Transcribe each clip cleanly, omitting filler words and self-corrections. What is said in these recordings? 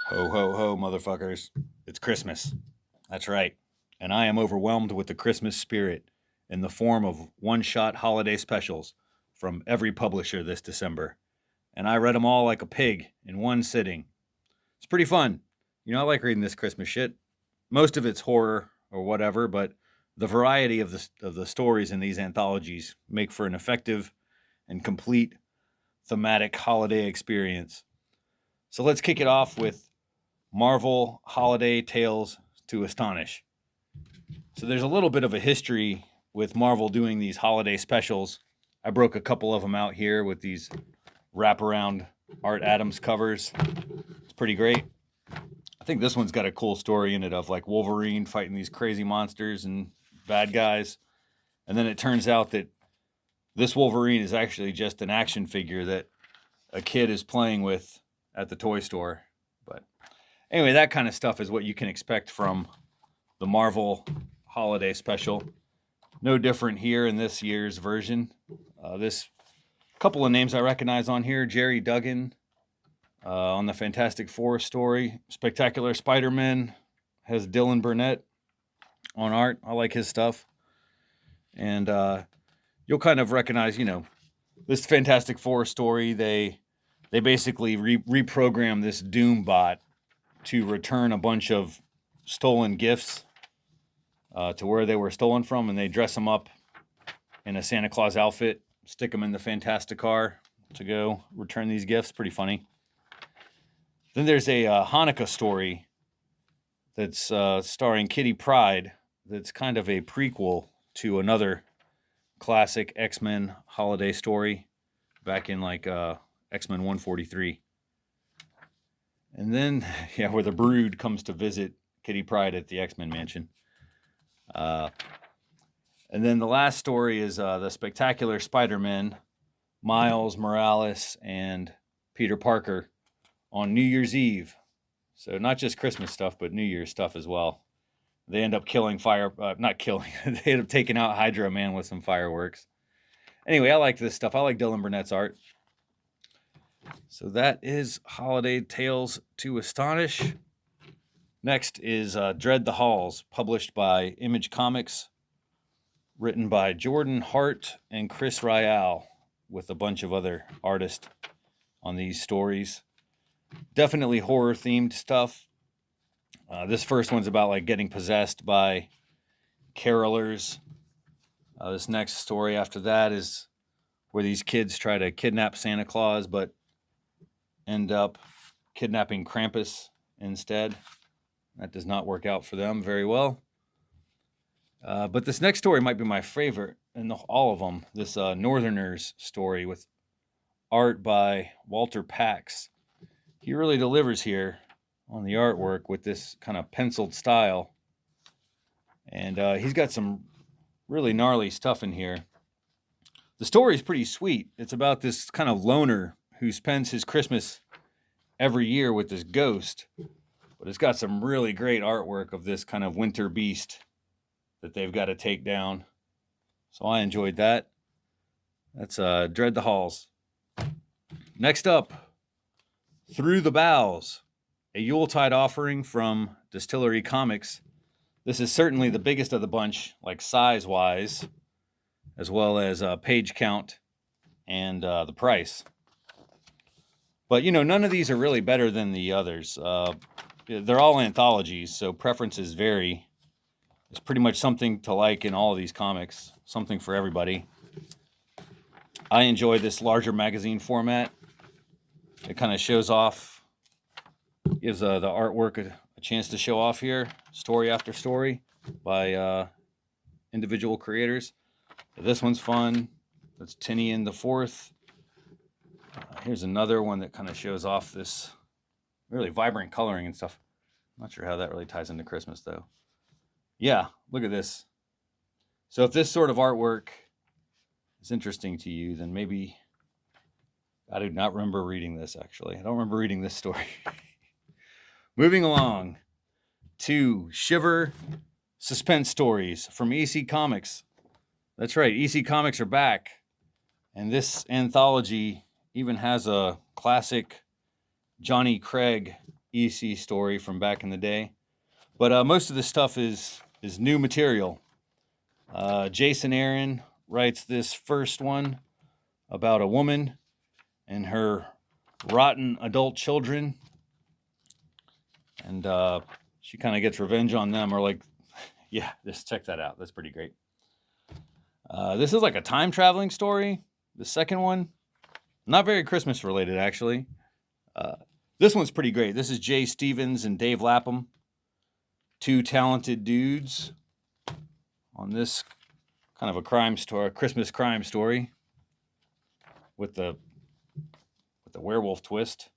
Ho, ho, ho, motherfuckers. It's Christmas. That's right. And I am overwhelmed with the Christmas spirit in the form of one shot holiday specials from every publisher this December. And I read them all like a pig in one sitting. It's pretty fun. I like reading this Christmas shit. Most of it's horror or whatever, but the variety of the stories in these anthologies make for an effective and complete thematic holiday experience. So let's kick it off with Marvel Holiday Tales to Astonish. So there's a little bit of a history with Marvel doing these holiday specials. I broke a couple of them out here with these wraparound Art Adams covers. It's pretty great. I think this one's got a cool story in it of like Wolverine fighting these crazy monsters and bad guys. And then it turns out that this Wolverine is actually just an action figure that a kid is playing with at the toy store. But anyway, that kind of stuff is what you can expect from the Marvel holiday special. No different here in this year's version. This couple of names I recognize on here: Jerry Duggan on the Fantastic Four story. Spectacular Spider-Man has Dylan Burnett on art. I like his stuff. And you'll kind of recognize, this Fantastic Four story. They basically reprogram this Doom bot to return a bunch of stolen gifts to where they were stolen from, and they dress them up in a Santa Claus outfit, stick them in the Fantastic car to go return these gifts. Pretty funny. Then there's a Hanukkah story that's starring Kitty Pryde. That's kind of a prequel to another classic X-Men holiday story back in like X-Men 143. And then, where the Brood comes to visit Kitty Pryde at the X-Men mansion. And then the last story is the Spectacular Spider-Man, Miles Morales and Peter Parker on New Year's Eve. So not just Christmas stuff, but New Year's stuff as well. They end up not killing, they end up taking out Hydra Man with some fireworks. Anyway, I like this stuff. I like Dylan Burnett's art. So that is Holiday Tales to Astonish. Next is Dread the Halls, published by Image Comics, written by Jordan Hart and Chris Ryall, with a bunch of other artists on these stories. Definitely horror-themed stuff. This first one's about like getting possessed by carolers. This next story after that is where these kids try to kidnap Santa Claus, but end up kidnapping Krampus instead. That does not work out for them very well. But this next story might be my favorite in all of them. This Northerners story with art by Walter Pax. He really delivers here on the artwork with this kind of penciled style. And he's got some really gnarly stuff in here. The story is pretty sweet. It's about this kind of loner who spends his Christmas every year with this ghost. But it's got some really great artwork of this kind of winter beast that they've got to take down. So I enjoyed that. That's Dread the Halls. Next up, Through the Boughs, a Yuletide offering from Distillery Comics. This is certainly the biggest of the bunch, like size-wise, as well as page count and the price. But, none of these are really better than the others. They're all anthologies, so preferences vary. There's pretty much something to like in all of these comics, something for everybody. I enjoy this larger magazine format. It kind of shows off, gives the artwork a chance to show off here, story after story by individual creators. This one's fun. That's Tinian the Fourth. Here's another one that kind of shows off this really vibrant coloring and stuff. I'm not sure how that really ties into Christmas, though. Yeah, look at this. So if this sort of artwork is interesting to you, then maybe... I do not remember reading this, actually. I don't remember reading this story. Moving along to Shiver Suspense Stories from EC Comics. That's right, EC Comics are back. And this anthology even has a classic Johnny Craig EC story from back in the day. But most of this stuff is new material. Jason Aaron writes this first one about a woman and her rotten adult children. And she kind of gets revenge on them, or like, yeah, just check that out. That's pretty great. This is like a time traveling story. The second one, not very Christmas related, actually. This one's pretty great. This is Jay Stevens and Dave Lapham, two talented dudes on this kind of a crime story, a Christmas crime story with the werewolf twist.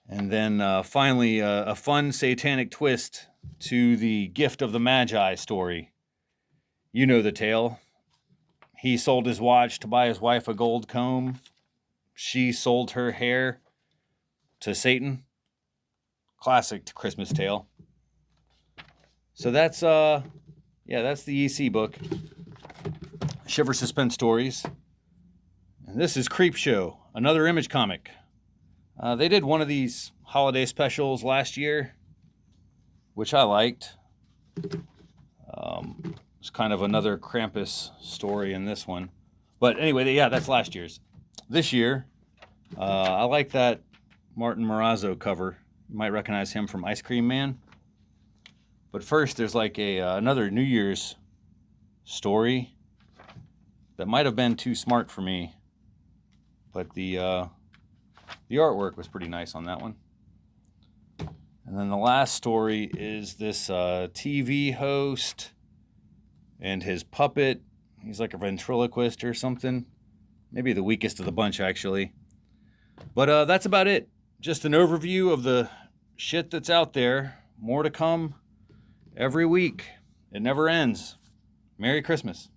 And then finally, a fun satanic twist to the Gift of the Magi story. You know the tale. He sold his watch to buy his wife a gold comb. She sold her hair to Satan. Classic Christmas tale. So that's that's the EC book. Shiver Suspense Stories. And this is Creepshow, another Image comic. They did one of these holiday specials last year, which I liked. It's kind of another Krampus story in this one. But anyway, yeah, that's last year's. This year, I like that Martin Morazzo cover. You might recognize him from Ice Cream Man. But first, there's like another New Year's story that might have been too smart for me. But the artwork was pretty nice on that one. And then the last story is this TV host and his puppet. He's like a ventriloquist or something. Maybe the weakest of the bunch, actually. But that's about it. Just an overview of the shit that's out there. More to come every week. It never ends. Merry Christmas.